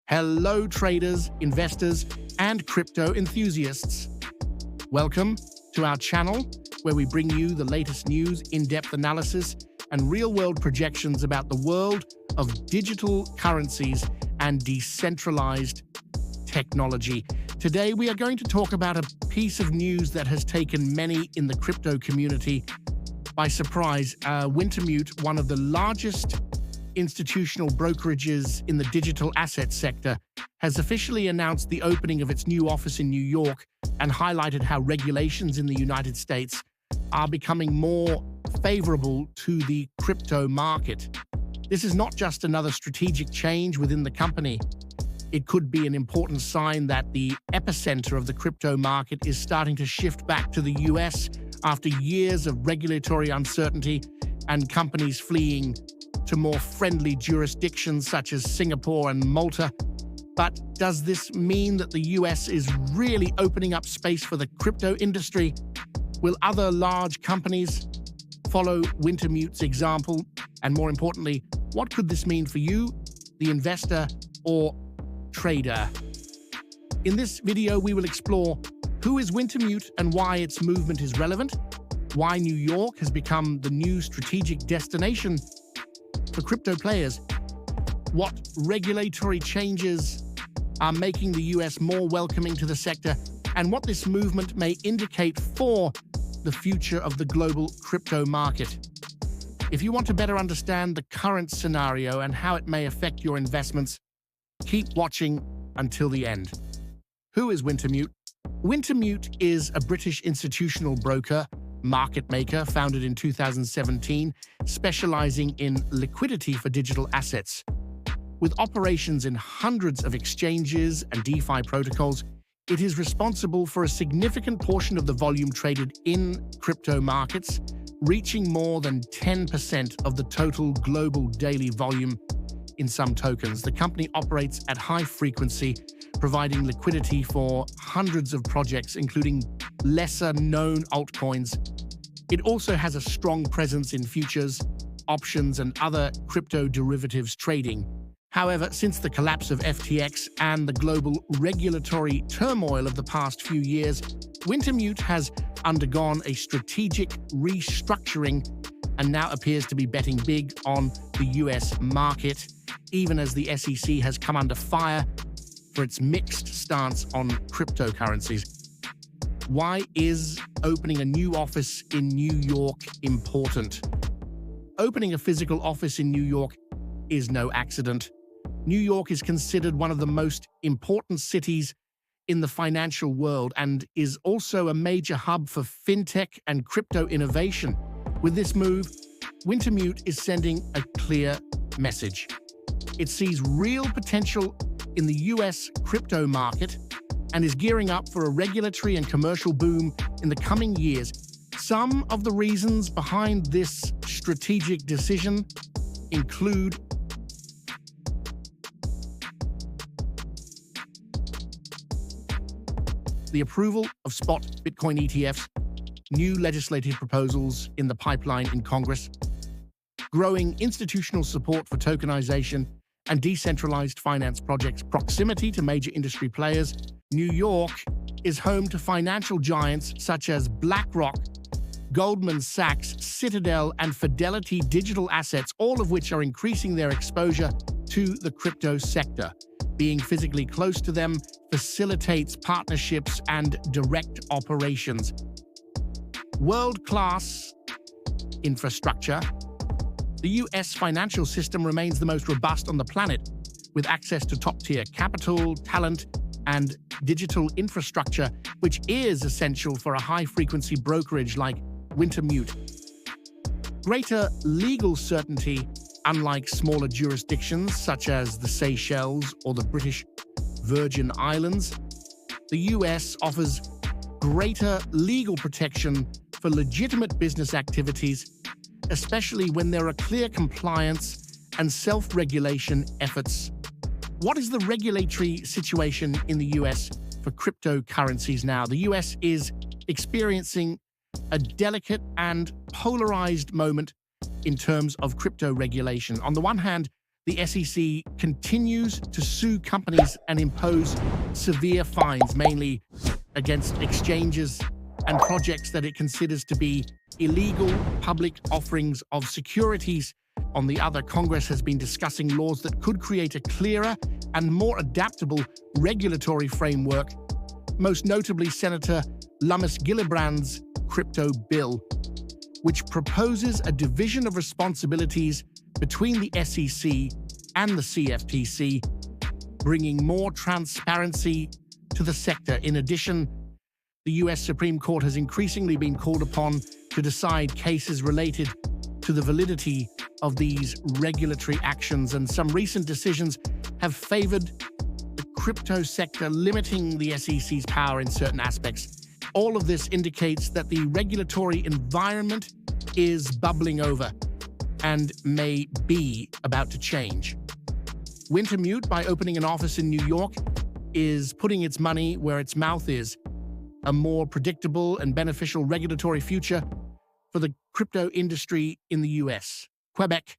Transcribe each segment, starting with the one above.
Hello, traders, investors, and crypto enthusiasts. Welcome to our channel, where we bring you the latest news, in-depth analysis, and real-world projections about the world of digital currencies and decentralized technology. Today, we are going to talk about a piece of news that has taken many in the crypto community by surprise. Wintermute, one of the largest institutional brokerages in the digital asset sector, has officially announced the opening of its new office in New York and highlighted how regulations in the United States are becoming more favorable to the crypto market. This is not just another strategic change within the company. It could be an important sign that the epicenter of the crypto market is starting to shift back to the US after years of regulatory uncertainty and companies fleeing to more friendly jurisdictions such as Singapore and Malta. But does this mean that the US is really opening up space for the crypto industry? Will other large companies follow Wintermute's example? And more importantly, what could this mean for you, the investor or trader? In this video, we will explore who is Wintermute and why its movement is relevant, why New York has become the new strategic destination for crypto players, what regulatory changes are making the US more welcoming to the sector, and what this movement may indicate for the future of the global crypto market. If you want to better understand the current scenario and how it may affect your investments, keep watching until the end. Who is Wintermute? Wintermute is a British institutional broker, market maker founded in 2017, specializing in liquidity for digital assets. With operations in hundreds of exchanges and DeFi protocols, it is responsible for a significant portion of the volume traded in crypto markets, reaching more than 10% of the total global daily volume in some tokens. The company operates at high frequency, providing liquidity for hundreds of projects, including lesser-known altcoins. It also has a strong presence in futures, options, and other crypto derivatives trading. However, since the collapse of FTX and the global regulatory turmoil of the past few years, Wintermute has undergone a strategic restructuring and now appears to be betting big on the US market, even as the SEC has come under fire for its mixed stance on cryptocurrencies. Why is opening a new office in New York important? Opening a physical office in New York is no accident. New York is considered one of the most important cities in the financial world and is also a major hub for fintech and crypto innovation. With this move, Wintermute is sending a clear message. It sees real potential in the US crypto market and is gearing up for a regulatory and commercial boom in the coming years. Some of the reasons behind this strategic decision include the approval of spot Bitcoin ETFs, new legislative proposals in the pipeline in Congress, growing institutional support for tokenization and decentralized finance projects, proximity to major industry players. New York is home to financial giants such as BlackRock, Goldman Sachs, Citadel, and Fidelity Digital Assets, all of which are increasing their exposure to the crypto sector. Being physically close to them facilitates partnerships and direct operations. World-class infrastructure. The US financial system remains the most robust on the planet, with access to top-tier capital, talent, and digital infrastructure, which is essential for a high-frequency brokerage like Wintermute. Greater legal certainty, unlike smaller jurisdictions such as the Seychelles or the British Virgin Islands. The US offers greater legal protection for legitimate business activities, especially when there are clear compliance and self-regulation efforts. What is the regulatory situation in the US for cryptocurrencies now? The US is experiencing a delicate and polarized moment in terms of crypto regulation. On the one hand, the SEC continues to sue companies and impose severe fines, mainly against exchanges and projects that it considers to be illegal public offerings of securities. On the other, Congress has been discussing laws that could create a clearer and more adaptable regulatory framework, most notably Senator Lummis Gillibrand's crypto bill, which proposes a division of responsibilities between the SEC and the CFTC, bringing more transparency to the sector. In addition, the U.S. Supreme Court has increasingly been called upon to decide cases related to the validity of these regulatory actions, and some recent decisions have favored the crypto sector, limiting the SEC's power in certain aspects. All of this indicates that the regulatory environment is bubbling over and may be about to change. Wintermute, by opening an office in New York, is putting its money where its mouth is. A more predictable and beneficial regulatory future for the crypto industry in the US. Quebec.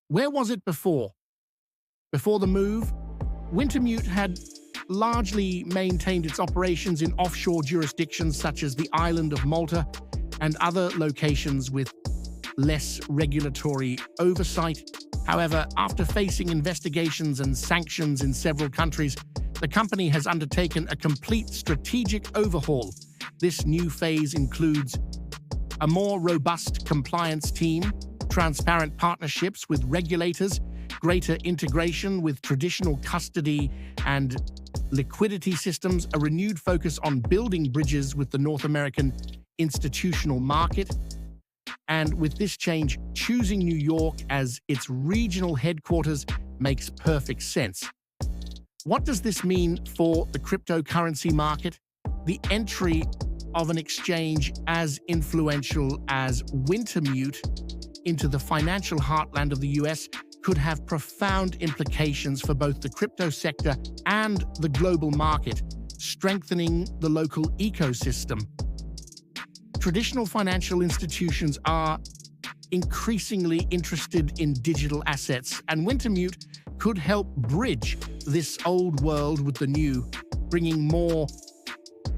Where was it before? Before the move, Wintermute had largely maintained its operations in offshore jurisdictions such as the island of Malta and other locations with less regulatory oversight. However, after facing investigations and sanctions in several countries, the company has undertaken a complete strategic overhaul. This new phase includes a more robust compliance team, transparent partnerships with regulators, greater integration with traditional custody and liquidity systems, a renewed focus on building bridges with the North American institutional market, and with this change, choosing New York as its regional headquarters makes perfect sense. What does this mean for the cryptocurrency market? The entry of an exchange as influential as Wintermute into the financial heartland of the US could have profound implications for both the crypto sector and the global market, strengthening the local ecosystem. Traditional financial institutions are increasingly interested in digital assets, and Wintermute could help bridge this old world with the new, bringing more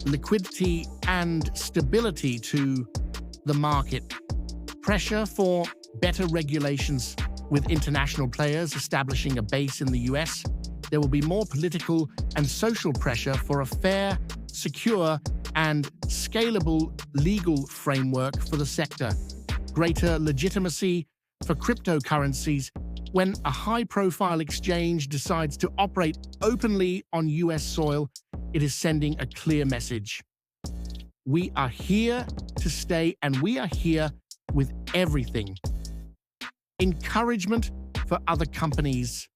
liquidity and stability to the market. Pressure for better regulations with international players establishing a base in the US. There will be more political and social pressure for a fair, secure, and scalable legal framework for the sector. Greater legitimacy for cryptocurrencies. When a high-profile exchange decides to operate openly on US soil, it is sending a clear message. We are here to stay, and we are here with everything. Encouragement for other companies.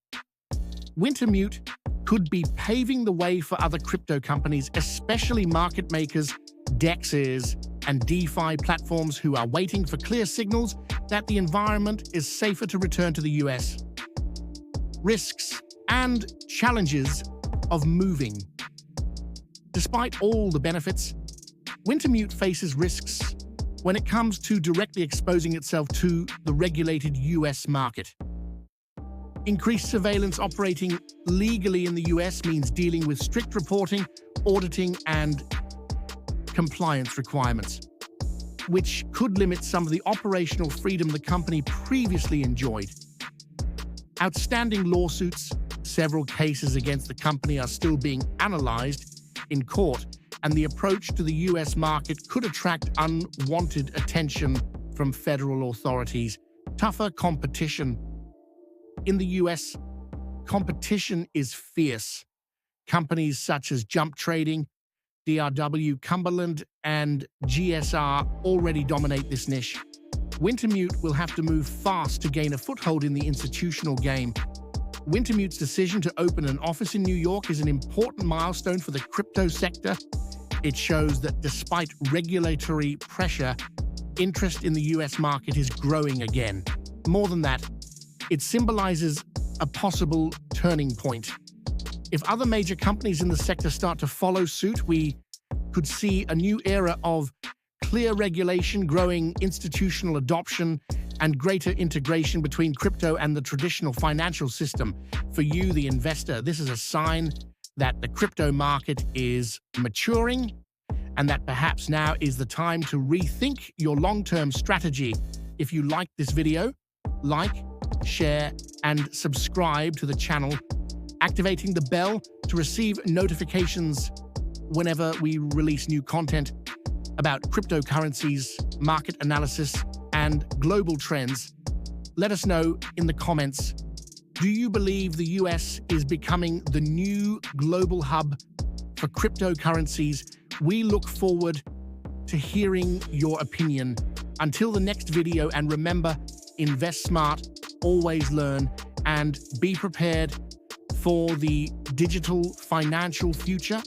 Wintermute could be paving the way for other crypto companies, especially market makers, DEXs, and DeFi platforms who are waiting for clear signals that the environment is safer to return to the US. Risks and challenges of moving. Despite all the benefits, Wintermute faces risks when it comes to directly exposing itself to the regulated US market. Increased surveillance operating legally in the US means dealing with strict reporting, auditing, and compliance requirements, which could limit some of the operational freedom the company previously enjoyed. Outstanding lawsuits, several cases against the company are still being analyzed in court, and the approach to the US market could attract unwanted attention from federal authorities. Tougher competition. In the US, competition is fierce. Companies such as Jump Trading, DRW, Cumberland, and GSR already dominate this niche. Wintermute will have to move fast to gain a foothold in the institutional game. Wintermute's decision to open an office in New York is an important milestone for the crypto sector. It shows that despite regulatory pressure, interest in the US market is growing again. More than that, it symbolizes a possible turning point. If other major companies in the sector start to follow suit, we could see a new era of clear regulation, growing institutional adoption, and greater integration between crypto and the traditional financial system. For you, the investor, this is a sign that the crypto market is maturing and that perhaps now is the time to rethink your long-term strategy. If you like this video, like, share, and subscribe to the channel, activating the bell to receive notifications whenever we release new content about cryptocurrencies, market analysis, and global trends. Let us know in the comments. Do you believe the US is becoming the new global hub for cryptocurrencies? We look forward to hearing your opinion. Until the next video, and remember, invest smart, always learn, and be prepared for the digital financial future.